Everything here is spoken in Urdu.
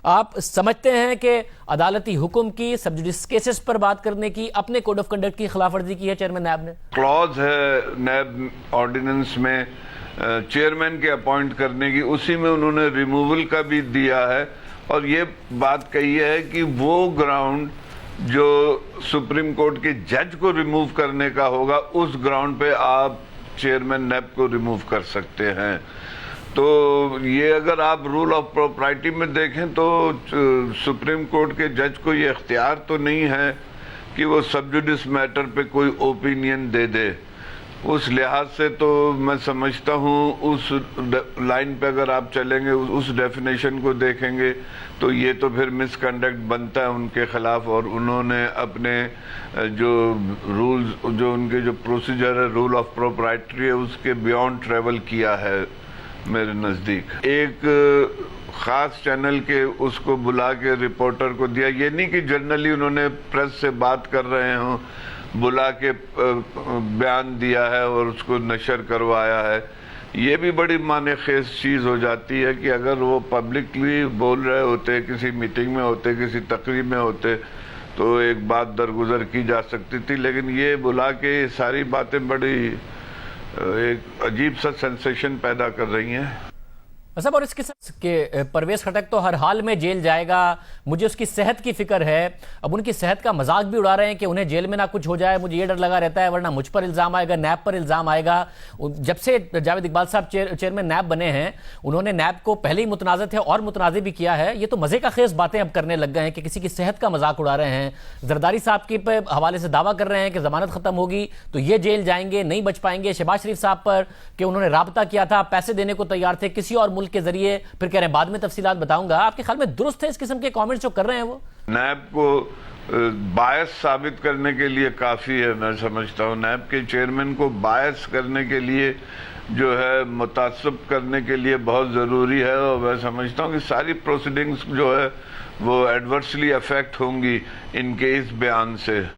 آپ سمجھتے ہیں کہ عدالتی حکم کی سب جوڈیس کیسز پر بات کرنے کی اپنے کوڈ آف کنڈکٹ کی خلاف ورزی کی ہے چیئرمین نیب نے؟ کلوز ہے نیب آرڈیننس میں چیئرمین کے اپوائنٹ کرنے کی، اسی میں انہوں نے ریموول کا بھی دیا ہے، اور یہ بات کہی ہے کہ وہ گراؤنڈ جو سپریم کورٹ کے جج کو ریموو کرنے کا ہوگا اس گراؤنڈ پہ آپ چیئرمین نیب کو ریموو کر سکتے ہیں۔ تو یہ اگر آپ رول آف پراپرٹی میں دیکھیں تو سپریم کورٹ کے جج کو یہ اختیار تو نہیں ہے کہ وہ سب جوڈیس میٹر پہ کوئی اوپینین دے دے۔ اس لحاظ سے تو میں سمجھتا ہوں اس لائن پہ اگر آپ چلیں گے، اس ڈیفینیشن کو دیکھیں گے تو یہ تو پھر مس کنڈکٹ بنتا ہے ان کے خلاف، اور انہوں نے اپنے جو رولز، جو ان کے جو پروسیجر ہے رول آف پروپرائٹری ہے، اس کے بیونڈ ٹریول کیا ہے میرے نزدیک۔ ایک خاص چینل کے اس کو بلا کے رپورٹر کو دیا، یہ نہیں کہ جنرلی انہوں نے پریس سے بات کر رہے ہوں، بلا کے بیان دیا ہے اور اس کو نشر کروایا ہے۔ یہ بھی بڑی معنی خیز چیز ہو جاتی ہے کہ اگر وہ پبلکلی بول رہے ہوتے، کسی میٹنگ میں ہوتے، کسی تقریب میں ہوتے تو ایک بات درگزر کی جا سکتی تھی، لیکن یہ بلا کے یہ ساری باتیں بڑی ایک عجیب سا سینسیشن پیدا کر رہی ہیں۔ صاحب، اور اس کے ساتھ کہ پرویز خٹک تو ہر حال میں جیل جائے گا، مجھے اس کی صحت کی فکر ہے۔ اب ان کی صحت کا مذاق بھی اڑا رہے ہیں کہ انہیں جیل میں نہ کچھ ہو جائے، مجھے یہ ڈر لگا رہتا ہے ورنہ مجھ پر الزام آئے گا، نیب پر الزام آئے گا۔ جب سے جاوید اقبال صاحب چیئرمین نیب بنے ہیں، انہوں نے نیب کو پہلے ہی متنازع تھے اور متنازع بھی کیا ہے۔ یہ تو مزے کا خیز باتیں اب کرنے لگ گئے ہیں کہ کسی کی صحت کا مذاق اڑا رہے ہیں۔ زرداری صاحب کے حوالے سے دعویٰ کر رہے ہیں کہ ضمانت ختم ہوگی تو یہ جیل جائیں گے، نہیں بچ پائیں گے۔ شہباز شریف صاحب پر کہ انہوں نے رابطہ کیا تھا، پیسے دینے کو تیار تھے کسی اور ملک کے ذریعے، پھر کہہ رہے ہیں بعد میں تفصیلات بتاؤں گا۔ آپ کے خیال میں درست ہے اس قسم کے کامنٹس جو کر رہے ہیں وہ؟ نیب کو باعث ثابت کرنے کے لیے کافی ہے، میں سمجھتا ہوں نیب کے چیئرمین کو باعث کرنے کے لیے جو ہے متعصب کرنے کے لیے بہت ضروری ہے، اور میں سمجھتا ہوں کہ ساری پروسیڈنگز جو ہے وہ ایڈورسلی افیکٹ ہوں گی ان کے اس بیان سے۔